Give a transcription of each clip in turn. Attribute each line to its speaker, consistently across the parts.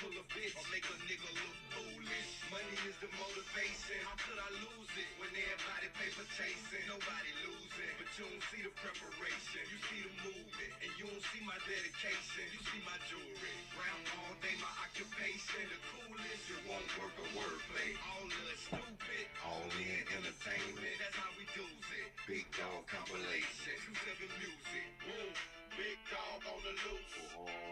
Speaker 1: pull a bitch or make a nigga look foolish. Money is the motivation. How could I lose it when everybody paper chasing? Nobody losing, but you don't see the preparation. You see the movement, and you don't see my dedication. You see my jewelry, round all day my occupation. The coolest, you won't work a wordplay. All of it stupid, all in entertainment. That's how we do it. Big dog compilation, 2-7 music. Woo. Big dog on the loose.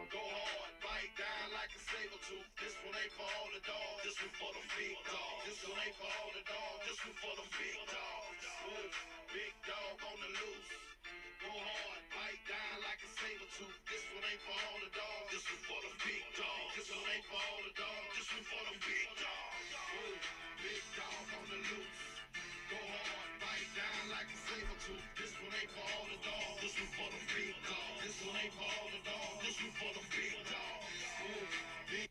Speaker 1: Go hard, bite down like a saber tooth. This one ain't for all the dogs. This one for the big dogs. This one ain't for all the dogs. This one for the big dogs. Woo. Big dog on the loose. Go hard, bite down like a saber tooth. This one ain't for all the dogs. This one for the big dogs. This one ain't for all the dogs. This one for the big dogs. Woo. Big dog on the loose. Go hard, bite down like a saber tooth. This one ain't for all the dogs. This one for the big dogs. This one ain't for all the dogs. This one for the big dogs. Big.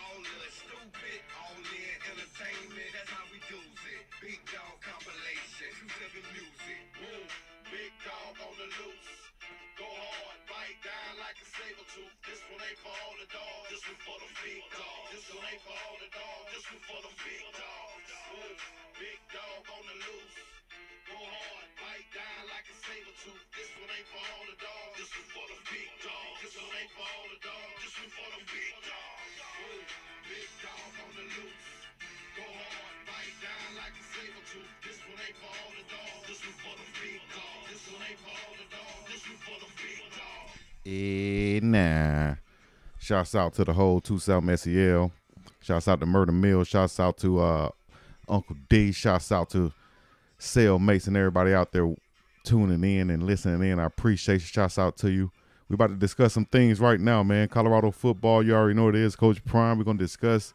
Speaker 1: All of it stupid, all in entertainment. That's how we do it. Big dog compilation, 2-7 music. Woo. Big dog on the loose. Go hard, bite down like a saber tooth. This one ain't for all the dogs. This one for the big dogs. This one ain't for all the dogs. This one for the big dogs. Woo. Big dog on the loose. Go hard, bite down like a saber tooth. This one ain't for all the dogs. This one for the big dogs. This one ain't for all the dogs. This one for the big dogs. Woo. Big dog on the loose. Go hard, bite down like a saber tooth. This one ain't for all the dogs. This one for the big dogs. This one ain't for all the dogs. This one for the big dogs.
Speaker 2: Nah. Shouts out to the whole 2-7 SEL. Shouts out to Murder Mill. Shouts out to Uncle D. Shouts out to Sale Mason. Everybody out there tuning in and listening in. I appreciate you. Shouts out to you. We're about to discuss some things right now, man. Colorado football, you already know what it is. Coach Prime, we're going to discuss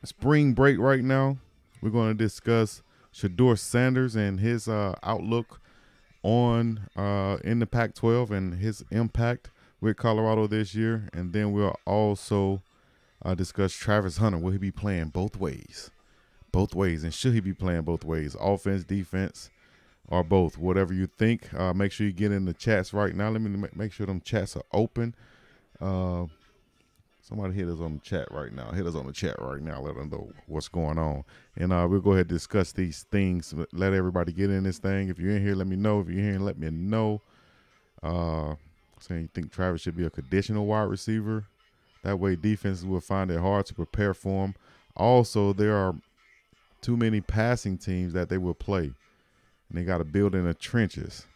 Speaker 2: spring break right now. We're going to discuss Shedeur Sanders and his outlook on in the Pac-12 and his impact with Colorado this year. And then we'll also discuss Travis Hunter. Will he be playing both ways? Both ways. And should he be playing both ways? Offense, defense, or both? Whatever you think. Make sure you get in the chats right now. Let me make sure them chats are open. Somebody hit us on the chat right now. Hit us on the chat right now. Let them know what's going on. And we'll go ahead and discuss these things. Let everybody get in this thing. If you're in here, let me know. If you're here, let me know. Saying you think Travis should be a conditional wide receiver. That way defenses will find it hard to prepare for him. Also, there are too many passing teams that they will play. And they got to build in the trenches.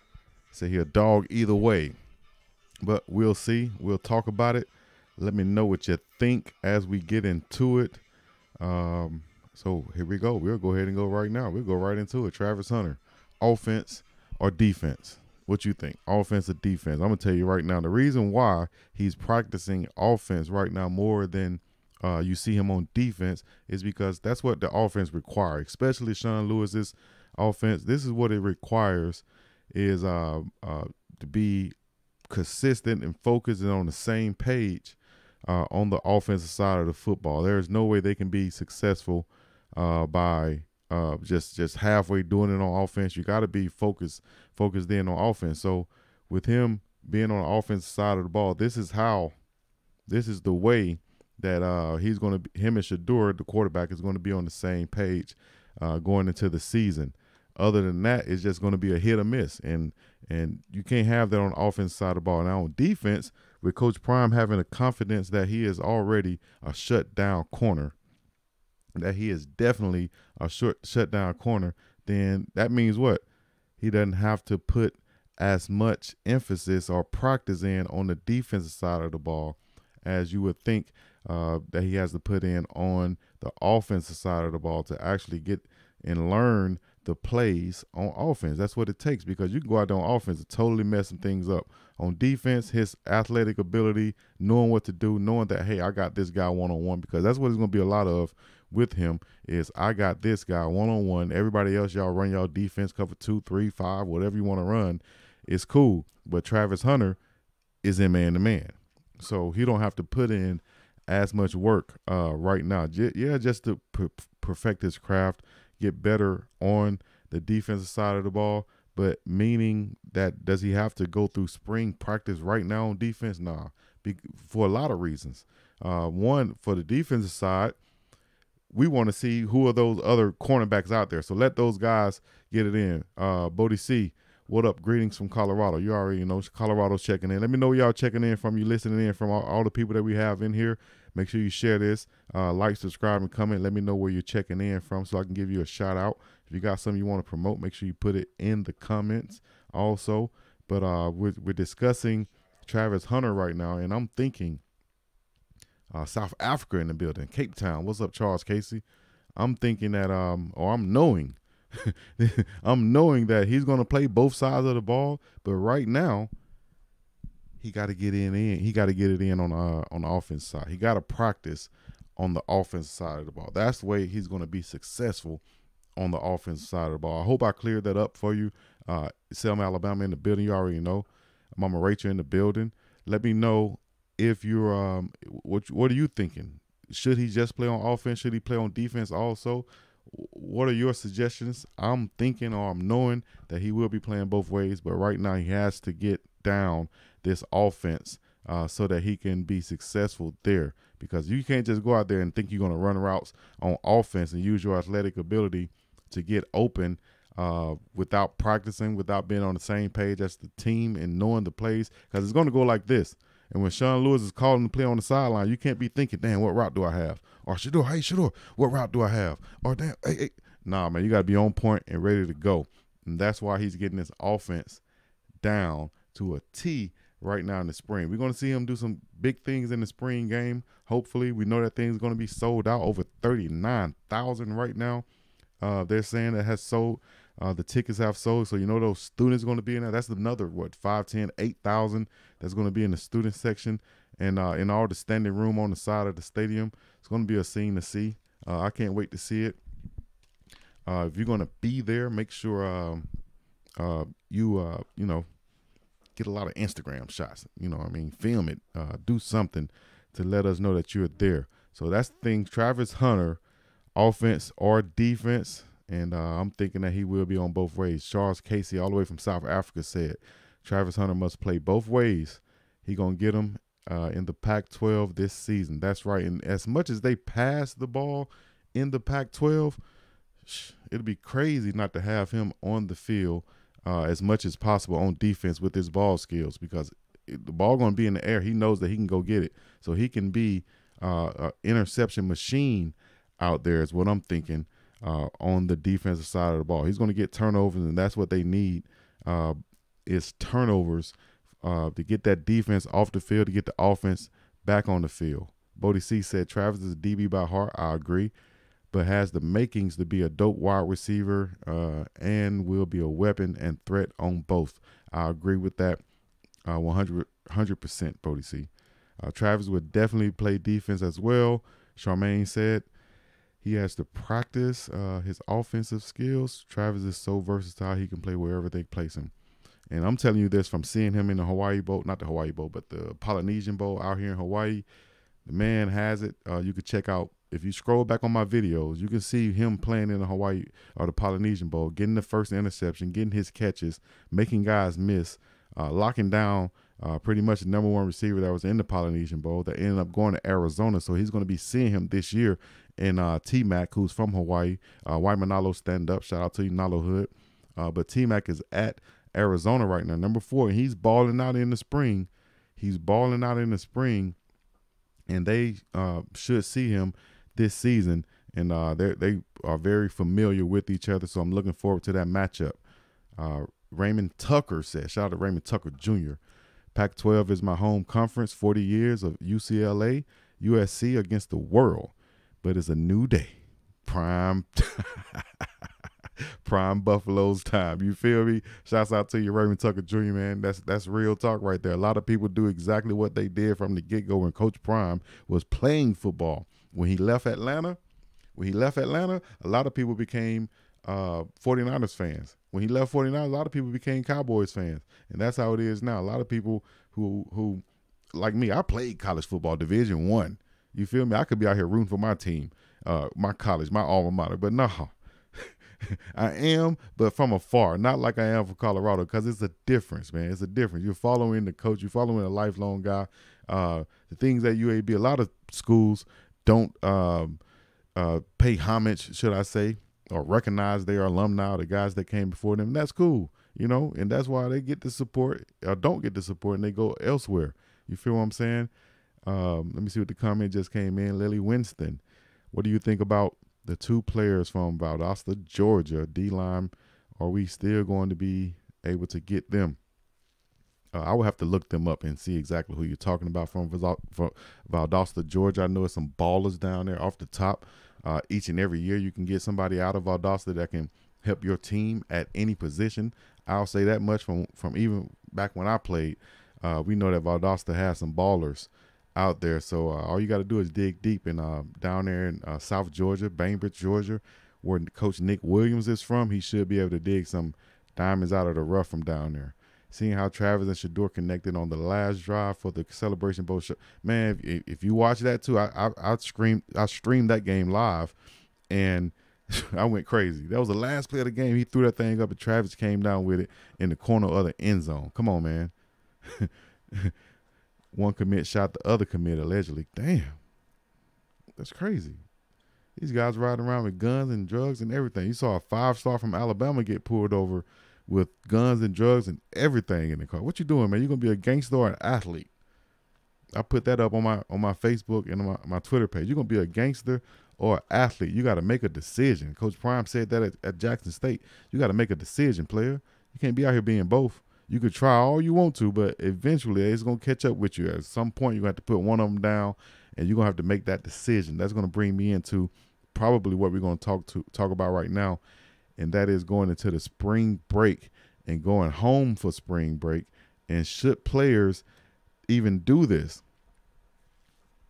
Speaker 2: So he'll dog either way. But we'll see. We'll talk about it. Let me know what you think as we get into it. So here we go. We'll go ahead and go right now. We'll go right into it. Travis Hunter, offense or defense? What you think? Offense or defense? I'm going to tell you right now, the reason why he's practicing offense right now more than you see him on defense is because that's what the offense requires, especially Sean Lewis's offense. This is what it requires is to be consistent and focused and on the same page on the offensive side of the football. There is no way they can be successful by just halfway doing it on offense. You got to be focused in on offense. So with him being on the offensive side of the ball, this is the way that he's going to be, him and Shedeur, the quarterback, is going to be on the same page going into the season. Other than that, it's just going to be a hit or miss, and you can't have that on the offensive side of the ball. Now on defense, with Coach Prime having the confidence that he is already a shutdown corner, that he is definitely a shutdown corner, then that means what? He doesn't have to put as much emphasis or practice in on the defensive side of the ball as you would think that he has to put in on the offensive side of the ball to actually get and learn the plays on offense. That's what it takes, because you can go out there on offense and totally mess some things up. On defense, his athletic ability, knowing what to do, knowing that, hey, I got this guy one-on-one, because that's what it's going to be a lot of with him is I got this guy one-on-one. Everybody else, y'all run y'all defense, cover 2, 3, 5, whatever you want to run. It's cool. But Travis Hunter is in man-to-man. So he don't have to put in as much work right now. Just to perfect his craft, get better on the defensive side of the ball. but meaning that does he have to go through spring practice right now on defense? Nah, for a lot of reasons. One, for the defensive side, we want to see who are those other cornerbacks out there. So let those guys get it in. Bodie C, what up? Greetings from Colorado. You already know Colorado's checking in. Let me know y'all checking in from, you listening in from all the people that we have in here. Make sure you share this, like, subscribe, and comment. Let me know where you're checking in from so I can give you a shout out. If you got something you want to promote, make sure you put it in the comments also. But we're discussing Travis Hunter right now, and I'm thinking South Africa in the building, Cape Town. What's up, Charles Casey? I'm thinking that, or I'm knowing, I'm knowing that he's going to play both sides of the ball. But right now, he got to get in. He got to get it in on the offense side. He got to practice on the offense side of the ball. That's the way he's going to be successful on the offensive side of the ball. I hope I cleared that up for you. Selma, Alabama in the building. You already know. Mama Rachel in the building. Let me know if you're what are you thinking? Should he just play on offense? Should he play on defense also? What are your suggestions? I'm thinking, or I'm knowing, that he will be playing both ways, but right now he has to get down this offense so that he can be successful there, because you can't just go out there and think you're going to run routes on offense and use your athletic ability to get open without practicing, without being on the same page as the team and knowing the plays, because it's going to go like this. And when Sean Lewis is calling the play on the sideline, you can't be thinking, damn, what route do I have? Or Shedeur, hey, Shedeur, what route do I have? Or damn, hey. Nah, man, you got to be on point and ready to go. And that's why he's getting this offense down to a T right now in the spring. We're going to see him do some big things in the spring game. Hopefully, we know that thing's going to be sold out, over 39,000 right now. They're saying that has sold. The tickets have sold, so you know those students are going to be in there. That's another, 5, 10, 8,000 that's going to be in the student section, and in all the standing room on the side of the stadium. It's going to be a scene to see. I can't wait to see it. If you're going to be there, make sure you get a lot of Instagram shots. You know what I mean? Film it. Do something to let us know that you're there. So that's the thing. Travis Hunter, offense or defense. And I'm thinking that he will be on both ways. Charles Casey, all the way from South Africa, said Travis Hunter must play both ways. He going to get him in the Pac-12 this season. That's right. And as much as they pass the ball in the Pac-12, it'll be crazy not to have him on the field as much as possible on defense with his ball skills, because the ball going to be in the air. He knows that he can go get it. So he can be an interception machine out there is what I'm thinking. On the defensive side of the ball, he's going to get turnovers, and that's what they need is turnovers to get that defense off the field, to get the offense back on the field. Bodie C said Travis is a DB by heart. I agree, but has the makings to be a dope wide receiver and will be a weapon and threat on both. I agree with that 100%, Bodie C. Travis would definitely play defense as well. Charmaine said he has to practice his offensive skills. Travis is so versatile, he can play wherever they place him. And I'm telling you this from seeing him in the Hawaii Bowl, not the Hawaii Bowl, but the Polynesian Bowl out here in Hawaii. The man has it. You could check out, if you scroll back on my videos, you can see him playing in the Hawaii or the Polynesian Bowl, getting the first interception, getting his catches, making guys miss, locking down pretty much the #1 receiver that was in the Polynesian Bowl that ended up going to Arizona. So he's going to be seeing him this year. And T-Mac, who's from Hawaii, White Manalo, stand up. Shout out to you, Nalo Hood. But T-Mac is at Arizona right now, #4. And he's balling out in the spring. And they should see him this season. And they are very familiar with each other. So I'm looking forward to that matchup. Raymond Tucker said, shout out to Raymond Tucker Jr. Pac-12 is my home conference, 40 years of UCLA, USC against the world. But it's a new day. Prime Buffalo's time. You feel me? Shouts out to you, Raymond Tucker Jr., man. That's real talk right there. A lot of people do exactly what they did from the get-go when Coach Prime was playing football. When he left Atlanta, a lot of people became 49ers fans. When he left 49ers, a lot of people became Cowboys fans. And that's how it is now. A lot of people who like me, I played college football, Division I. You feel me? I could be out here rooting for my team, my college, my alma mater. But no, I am, but from afar, not like I am from Colorado, because it's a difference, man. It's a difference. You're following the coach. You're following a lifelong guy. The things at UAB, a lot of schools don't pay homage, should I say, or recognize their alumni, the guys that came before them. And that's cool, and that's why they get the support or don't get the support and they go elsewhere. You feel what I'm saying? Let me see what the comment just came in. Lily Winston, what do you think about the two players from Valdosta, Georgia, D-line? Are we still going to be able to get them? I will have to look them up and see exactly who you're talking about from Valdosta, Georgia. I know there's some ballers down there off the top. Each and every year you can get somebody out of Valdosta that can help your team at any position. I'll say that much from even back when I played. We know that Valdosta has some ballers out there. So all you got to do is dig deep. And down there in South Georgia, Bainbridge, Georgia, where Coach Nick Williams is from, he should be able to dig some diamonds out of the rough from down there. Seeing how Travis and Shedeur connected on the last drive for the Celebration Bowl show. Man, if you watch that too, I streamed that game live, and I went crazy. That was the last play of the game. He threw that thing up, and Travis came down with it in the corner of the end zone. Come on, man. One commit shot the other commit, allegedly. Damn. That's crazy. These guys riding around with guns and drugs and everything. You saw a 5-star from Alabama get pulled over with guns and drugs and everything in the car. What you doing, man? You gonna be a gangster or an athlete? I put that up on my Facebook and on my Twitter page. You're gonna be a gangster or an athlete. You got to make a decision. Coach Prime said that at Jackson State. You got to make a decision, player. You can't be out here being both. You could try all you want to, but eventually it's gonna catch up with you. At some point, you're gonna have to put one of them down, and you're gonna have to make that decision. That's gonna bring me into probably what we're gonna talk about right now. And that is going into the spring break and going home for spring break. And should players even do this?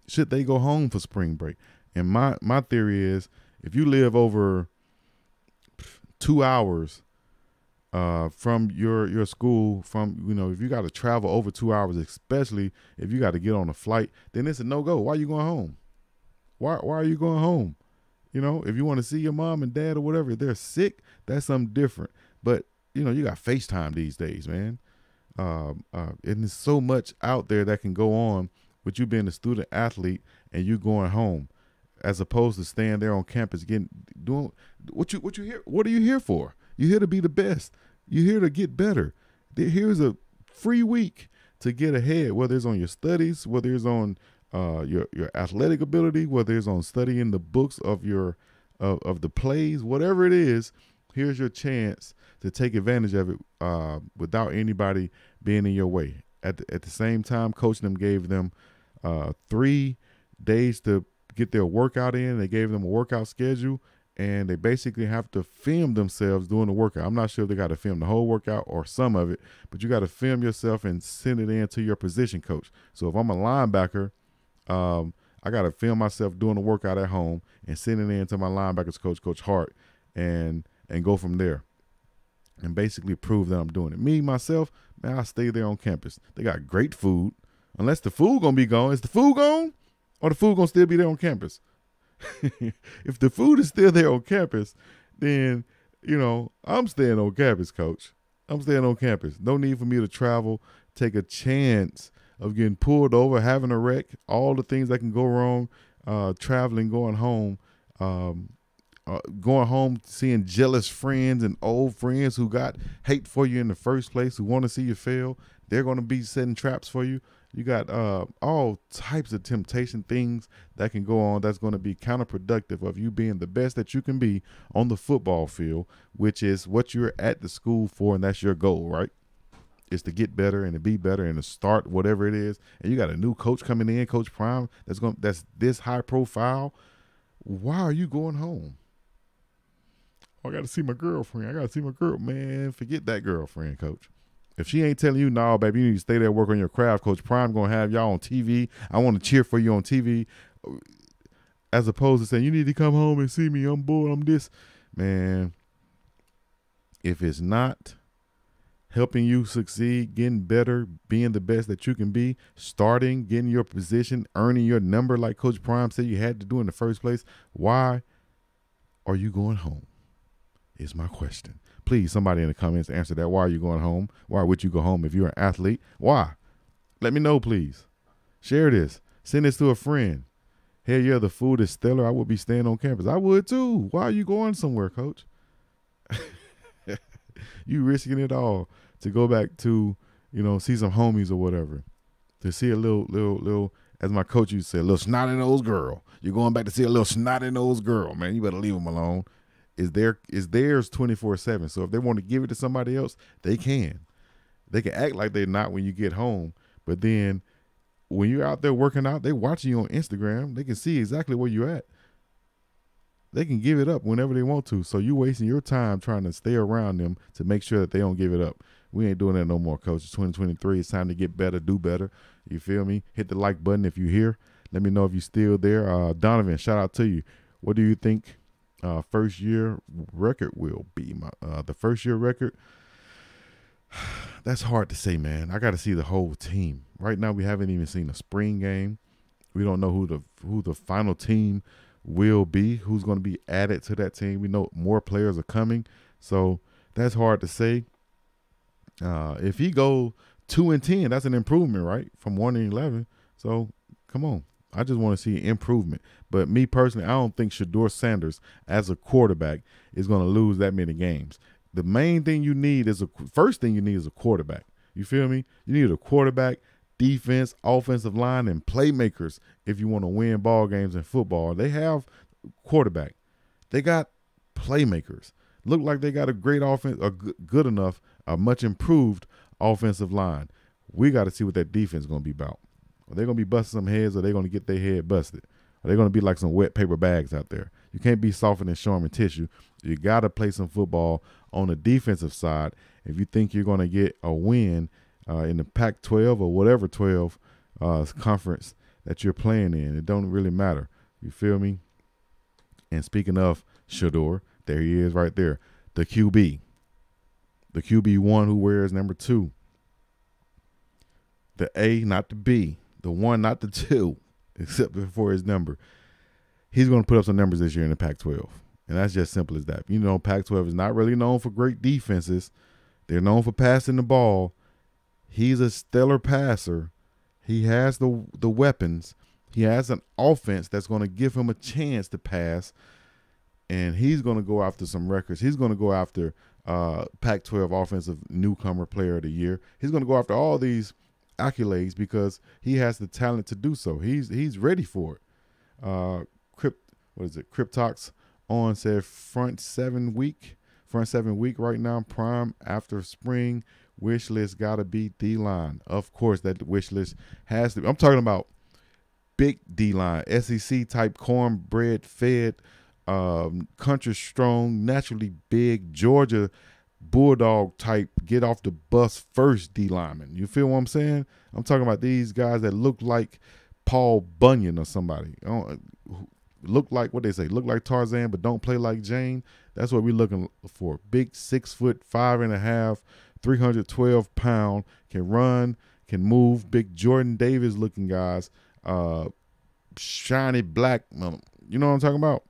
Speaker 2: Should they go home for spring break? And my theory is, if you live over 2 hours from your school, if you got to travel over 2 hours, especially if you got to get on a flight, then it's a no-go. Why are you going home? Why are you going home? If you want to see your mom and dad or whatever, if they're sick, that's something different. But, you got FaceTime these days, man. And there's so much out there that can go on with you being a student athlete and you going home, as opposed to staying there on campus doing what you here. What are you here for? You're here to be the best. You're here to get better. Here's a free week to get ahead, whether it's on your studies, whether it's on your athletic ability, whether it's on studying the books of of the plays, whatever it is. Here's your chance to take advantage of it without anybody being in your way. At the same time, Coach them gave them 3 days to get their workout in. They gave them a workout schedule, and they basically have to film themselves doing the workout. I'm not sure if they got to film the whole workout or some of it, but you got to film yourself and send it in to your position coach. So if I'm a linebacker, I got to film myself doing the workout at home and send it in to my linebackers coach, Coach Hart, and go from there and basically prove that I'm doing it. Me, myself, man, I stay there on campus. They got great food. Unless the food going to be gone. Is the food gone? Or the food going to still be there on campus? If the food is still there on campus, then, I'm staying on campus, coach. I'm staying on campus. No need for me to travel, take a chance of getting pulled over, having a wreck, all the things that can go wrong, traveling, going home, seeing jealous friends and old friends who got hate for you in the first place, who want to see you fail. They're going to be setting traps for you. You got all types of temptation things that can go on that's going to be counterproductive of you being the best that you can be on the football field, which is what you're at the school for, and that's your goal, right? Is to get better and to be better and to start whatever it is. And you got a new coach coming in, Coach Prime, that's this high profile. Why are you going home? Oh, I got to see my girlfriend. I got to see my girl. Man, forget that girlfriend, coach. If she ain't telling you, nah, baby, you need to stay there, work on your craft, Coach Prime going to have y'all on TV. I want to cheer for you on TV. As opposed to saying, you need to come home and see me. I'm bored. I'm this. Man, if it's not helping you succeed, getting better, being the best that you can be, starting, getting your position, earning your number like Coach Prime said you had to do in the first place, why are you going home? is my question. Please, somebody in the comments answer that. Why are you going home? Why would you go home if you're an athlete? Why? Let me know, please. Share this. Send this to a friend. Hell yeah, the food is stellar. I would be staying on campus. I would too. Why are you going somewhere, coach? You risking it all to go back to, see some homies or whatever. To see a little, as my coach used to say, a little snotty-nosed girl. You're going back to see a little snotty-nosed girl, man. You better leave them alone. Is theirs 24/7. So if they want to give it to somebody else, they can. They can act like they're not when you get home, but then when you're out there working out, they watching you on Instagram. They can see exactly where you're at. They can give it up whenever they want to. So you wasting your time trying to stay around them to make sure that they don't give it up. We ain't doing that no more, coach. It's 2023. It's time to get better, do better. You feel me? Hit the like button if you're here. Let me know if you're still there. Donovan, shout out to you. What do you think first year record will be? The first year record? That's hard to say, man. I got to see the whole team. Right now, we haven't even seen a spring game. We don't know who the final team will be, who's going to be added to that team. We know more players are coming, so that's hard to say. If he go 2-10, that's an improvement, right? From 1-11. So come on, I just want to see improvement. But me personally, I don't think Shedeur Sanders as a quarterback is going to lose that many games. The main thing you need is first thing you need is a quarterback. You feel me? You need a quarterback, defense, offensive line, and playmakers if you want to win ball games in football. They have quarterback. They got playmakers. Look like they got a great offense, a good enough, a much improved offensive line. We got to see what that defense is going to be about. Are they going to be busting some heads, or are they going to get their head busted? Are they going to be like some wet paper bags out there? You can't be softer than Sherman tissue. You got to play some football on the defensive side if you think you're going to get a win in the Pac-12 or whatever 12 conference that you're playing in. It don't really matter. You feel me? And speaking of Shedeur, there he is right there, the QB. The QB1 who wears number 2. The A, not the B. The 1, not the 2, except for his number. He's going to put up some numbers this year in the Pac-12. And that's just simple as that. Pac-12 is not really known for great defenses. They're known for passing the ball. He's a stellar passer. He has the weapons. He has an offense that's going to give him a chance to pass. And he's going to go after some records. He's going to go after Pac-12 Offensive Newcomer Player of the Year. He's going to go after all these accolades because he has the talent to do so. He's ready for it. Cryptox on said front 7 week right now, prime after spring. Wish list gotta be D-line. Of course, that wish list has to be. I'm talking about big D-line, SEC type, cornbread fed, country strong, naturally big, Georgia Bulldog type, get off the bus first D-lineman. You feel what I'm saying? I'm talking about these guys that look like Paul Bunyan or somebody. Look like what they say, look like Tarzan, but don't play like Jane. That's what we're looking for. Big 6 foot, 5.5, 312 pound, can run, can move. Big Jordan Davis looking guys, shiny black. You know what I'm talking about?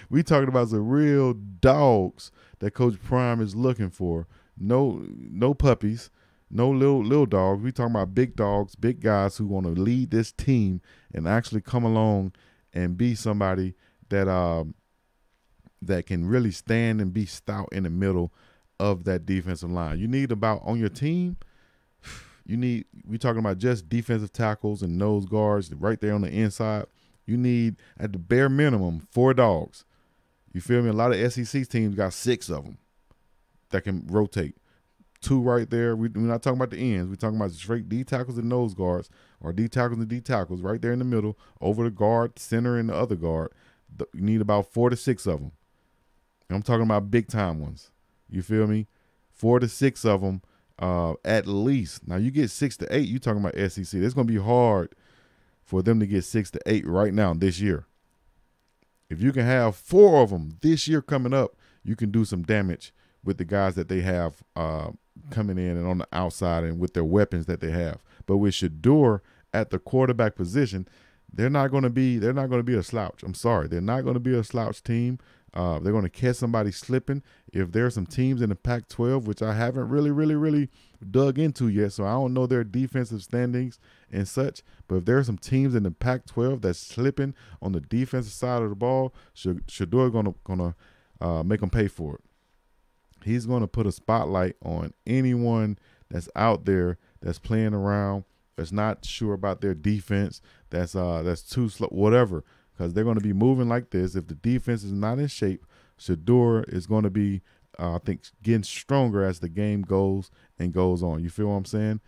Speaker 2: We talking about some real dogs that Coach Prime is looking for. No puppies, no little dogs. We talking about big dogs, big guys who want to lead this team and actually come along and be somebody that that can really stand and be stout in the middle of that defensive line. You need about on your team. We talking about just defensive tackles and nose guards right there on the inside. You need, at the bare minimum, 4 dogs. You feel me? A lot of SEC teams got 6 of them that can rotate. 2 right there. We're not talking about the ends. We're talking about straight D tackles and nose guards, or D tackles and D tackles right there in the middle, over the guard, center, and the other guard. You need about 4 to 6 of them. I'm talking about big time ones. You feel me? 4 to 6 of them at least. Now, you get 6 to 8, you're talking about SEC. It's going to be hard for them to get 6 to 8 right now this year. If you can have 4 of them this year coming up, you can do some damage with the guys that they have coming in and on the outside and with their weapons that they have. But with Shedeur at the quarterback position, they're not going to be a slouch. I'm sorry. They're not going to be a slouch team. They're going to catch somebody slipping. If there are some teams in the Pac-12, which I haven't really dug into yet, so I don't know their defensive standings and such, but if there are some teams in the Pac-12 that's slipping on the defensive side of the ball, Shedeur gonna make them pay for it. He's going to put a spotlight on anyone that's out there that's playing around, that's not sure about their defense, that's too slow, whatever, because they're going to be moving like this. If the defense is not in shape, Shedeur is going to be, I think, getting stronger as the game goes on. You feel what I'm saying?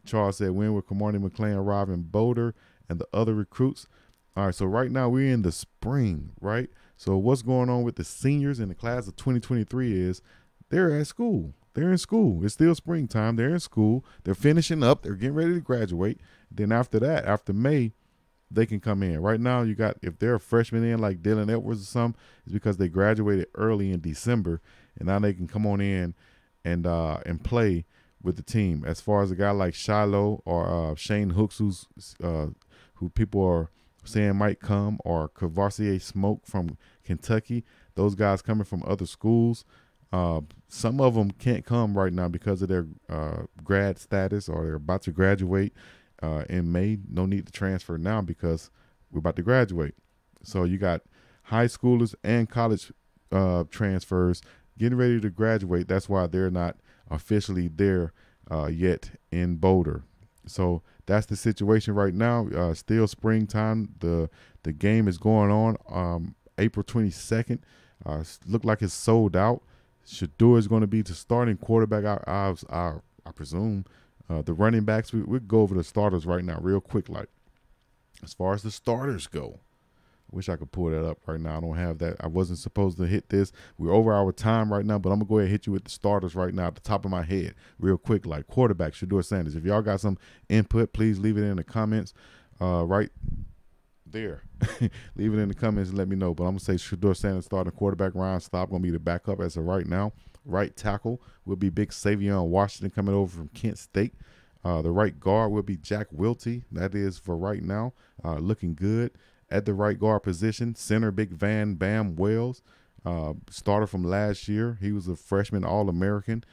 Speaker 2: Charles said, win with Kamani McClain, Robin Boulder, and the other recruits. All right, so right now we're in the spring, right? So what's going on with the seniors in the class of 2023 is they're at school. They're in school. It's still springtime. They're in school. They're finishing up. They're getting ready to graduate. Then after that, after May, they can come in. Right now, you got, if they're a freshman in like Dylan Edwards or something, it's because they graduated early in December, and now they can come on in and play with the team. As far as a guy like Shiloh or Shane Hooks, who people are saying might come, or Cavassier Smoke from Kentucky, those guys coming from other schools. Some of them can't come right now because of their grad status, or they're about to graduate in May. No need to transfer now because we're about to graduate. So you got high schoolers and college transfers getting ready to graduate. That's why they're not officially there yet in Boulder. So that's the situation right now. Still springtime. The game is going on April 22nd. Look like it's sold out. Shedeur is going to be the starting quarterback. I presume. The running backs, we'll go over the starters right now real quick. Like, as far as the starters go, wish I could pull that up right now. I don't have that. I wasn't supposed to hit this. We're over our time right now, but I'm going to go ahead and hit you with the starters right now at the top of my head real quick. Like, quarterback, Shedeur Sanders. If y'all got some input, please leave it in the comments right there. Leave it in the comments and let me know. But I'm going to say Shedeur Sanders starting quarterback. Ryan Staub going to be the backup as of right now. Right tackle will be Big Savion Washington coming over from Kent State. The right guard will be Jack Wilty. That is for right now. Looking good at the right guard position. Center, Big Van Bam Wells. Starter from last year. He was a freshman All-American.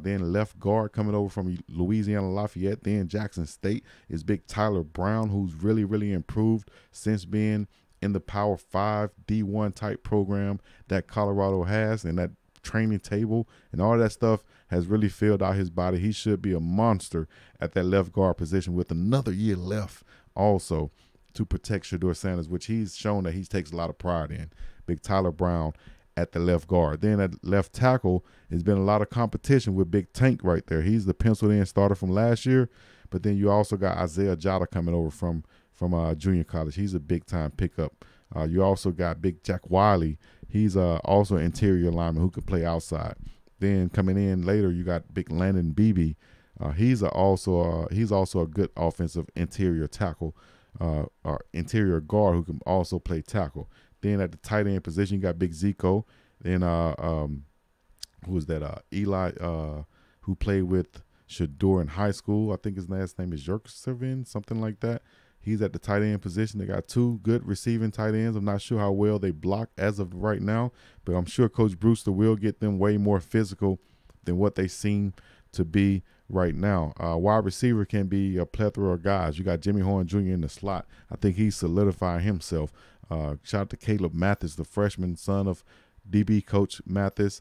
Speaker 2: Then left guard coming over from Louisiana Lafayette. Then Jackson State is Big Tyler Brown, who's really improved since being in the Power 5 D1 type program that Colorado has, and that training table and all that stuff has really filled out his body. He should be a monster at that left guard position with another year left also to protect Shedeur Sanders, which he's shown that he takes a lot of pride in. Big Tyler Brown at the left guard. Then at left tackle, there's been a lot of competition with Big Tank right there. He's the penciled in starter from last year, but then you also got Isaiah Jota coming over from junior college. He's a big time pickup. You also got Big Jack Wiley. He's also an interior lineman who can play outside. Then coming in later, you got Big Landon Beebe. He's also a good offensive interior tackle, or interior guard who can also play tackle. Then at the tight end position, you got Big Zico. Then who was that? Eli, who played with Shedeur in high school. I think his last name is Yerkservin, something like that. He's at the tight end position. They got two good receiving tight ends. I'm not sure how well they block as of right now, but I'm sure Coach Brewster will get them way more physical than what they seem to be right now. Wide receiver can be a plethora of guys. You got Jimmy Horn Jr. in the slot. I think he's solidifying himself. Shout out to Caleb Mathis, the freshman son of DB Coach Mathis.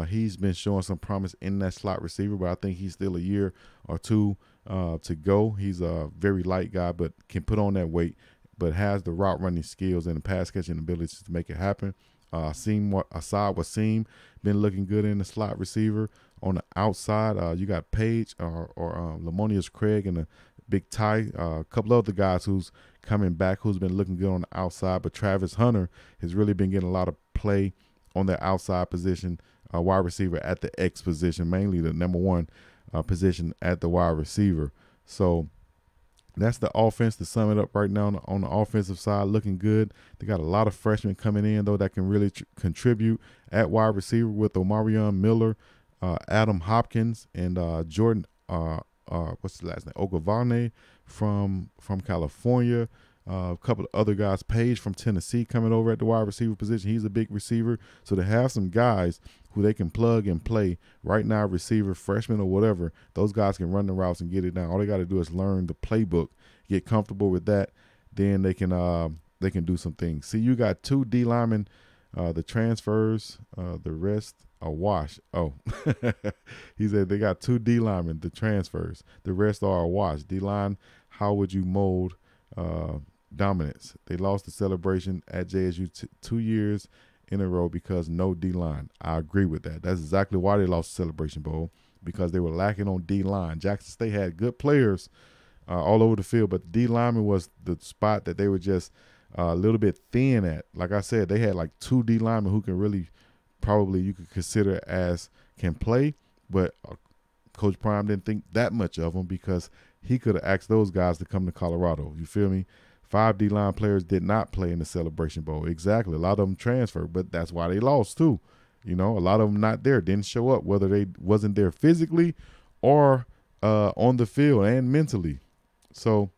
Speaker 2: He's been showing some promise in that slot receiver, but I think he's still a year or two to go. He's a very light guy, but can put on that weight, but has the route running skills and the pass catching abilities to make it happen. Asad Wasim been looking good in the slot receiver. On the outside, you got Page or Lamonius Craig and the Big Ty. A couple other guys who's coming back who's been looking good on the outside, but Travis Hunter has really been getting a lot of play on the outside position, wide receiver at the X position, mainly the number one position at the wide receiver. So that's the offense to sum it up right now on the offensive side, looking good. They got a lot of freshmen coming in, though, that can really contribute at wide receiver with Omarion Miller, Adam Hopkins, and Jordan, what's the last name? Ogavane from California. A couple of other guys, Page from Tennessee coming over at the wide receiver position. He's a big receiver. So to have some guys who they can plug and play right now, receiver, freshman or whatever, those guys can run the routes and get it down. All they got to do is learn the playbook, get comfortable with that. Then they can do some things. See, you got 2 D linemen, the transfers, the rest are wash. Oh, he said they got 2 D linemen, the transfers. The rest are a wash. D line, how would you mold dominance? They lost the celebration at JSU 2 years in a row because no D-line. I agree with that. That's exactly why they lost the Celebration Bowl, because they were lacking on D-line. Jackson State had good players all over the field, but the D-lineman was the spot that they were just a little bit thin at. Like I said, they had like 2 D-linemen who can really probably you could consider as can play, but Coach Prime didn't think that much of them because he could have asked those guys to come to Colorado. You feel me? 5 D-line players did not play in the Celebration Bowl. Exactly. A lot of them transferred, but that's why they lost too. You know, a lot of them not there, didn't show up, whether they wasn't there physically or on the field and mentally. So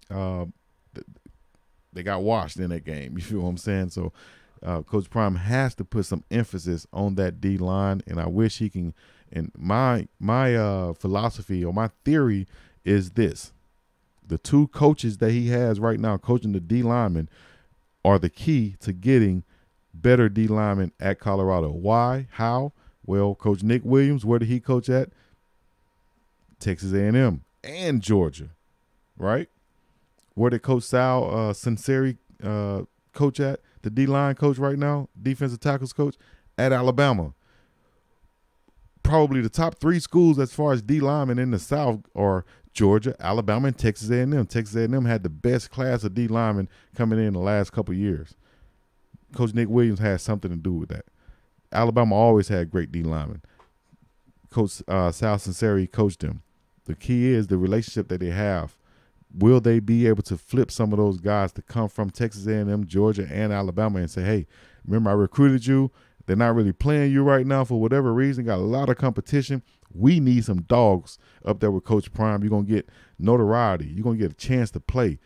Speaker 2: they got washed in that game. You feel what I'm saying? So Coach Prime has to put some emphasis on that D-line, and I wish he can. And my philosophy or my theory is this. The 2 coaches that he has right now coaching the D linemen are the key to getting better D linemen at Colorado. Why? How? Well, Coach Nick Williams, where did he coach at? Texas A&M and Georgia, right? Where did Coach Sal Sinceri coach at? The D-line coach right now, defensive tackles coach at Alabama. Probably the top 3 schools as far as D linemen in the South are Georgia, Alabama, and Texas A&M. Texas A&M had the best class of D linemen coming in the last couple of years. Coach Nick Williams had something to do with that. Alabama always had great D linemen. Coach Sal Sinceri coached them. The key is the relationship that they have. Will they be able to flip some of those guys to come from Texas A&M, Georgia, and Alabama and say, hey, remember I recruited you? They're not really playing you right now for whatever reason. Got a lot of competition. We need some dogs up there with Coach Prime. You're going to get notoriety. You're going to get a chance to play.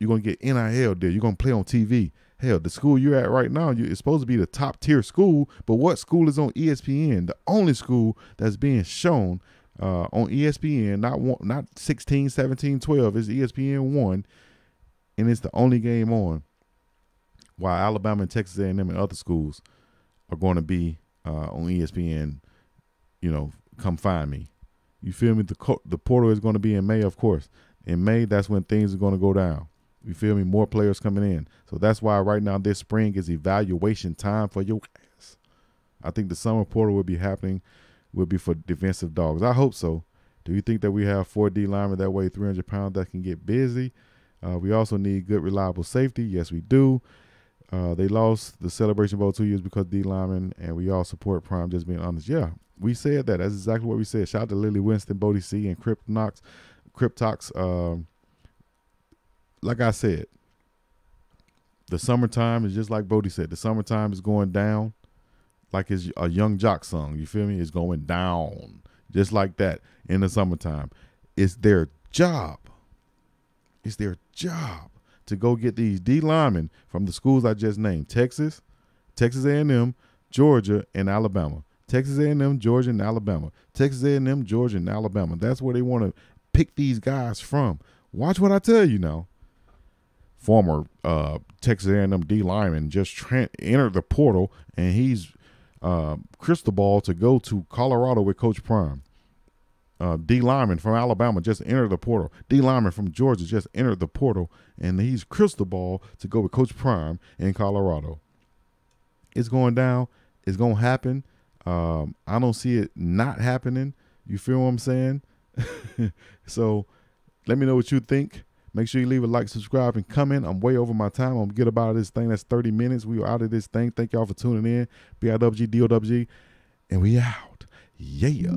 Speaker 2: You're going to get NIL there. You're going to play on TV. Hell, the school you're at right now, it's supposed to be the top tier school, but what school is on ESPN? The only school that's being shown on ESPN, not 16, 17, 12, is ESPN 1, and it's the only game on, while Alabama and Texas A&M and other schools are going to be on ESPN, you know, come find me. You feel me? The portal is going to be in May, of course. In May, that's when things are going to go down. You feel me? More players coming in. So that's why right now this spring is evaluation time for your ass. I think the summer portal will be happening, will be for defensive dogs. I hope so. Do you think that we have 4 D linemen that weigh 300 pounds that can get busy? We also need good, reliable safety. Yes, we do. They lost the Celebration Bowl 2 years because D linemen, and we all support Prime, just being honest. Yeah, we said that. That's exactly what we said. Shout out to Lily Winston, Bodie C, and Cryptox. Like I said, the summertime is just like Bodie said. The summertime is going down like it's a Young Jock song. You feel me? It's going down just like that in the summertime. It's their job. It's their job to go get these D linemen from the schools I just named: Texas, Texas A&M, Georgia, and Alabama. Texas A&M, Georgia, and Alabama. Texas A&M, Georgia, and Alabama. That's where they want to pick these guys from. Watch what I tell you now. Former Texas A&M D lineman just entered the portal, and he's crystal ball to go to Colorado with Coach Prime. D lineman from Alabama just entered the portal. D lineman from Georgia just entered the portal, and he's crystal ball to go with Coach Prime in Colorado. It's going down. It's going to happen. I don't see it not happening. You feel what I'm saying? So let me know what you think. Make sure you leave a like, subscribe, and comment. I'm way over my time. I'm going to get about this thing. That's 30 minutes. We are out of this thing. Thank y'all for tuning in. BIGGDOGG, and we out. Yeah.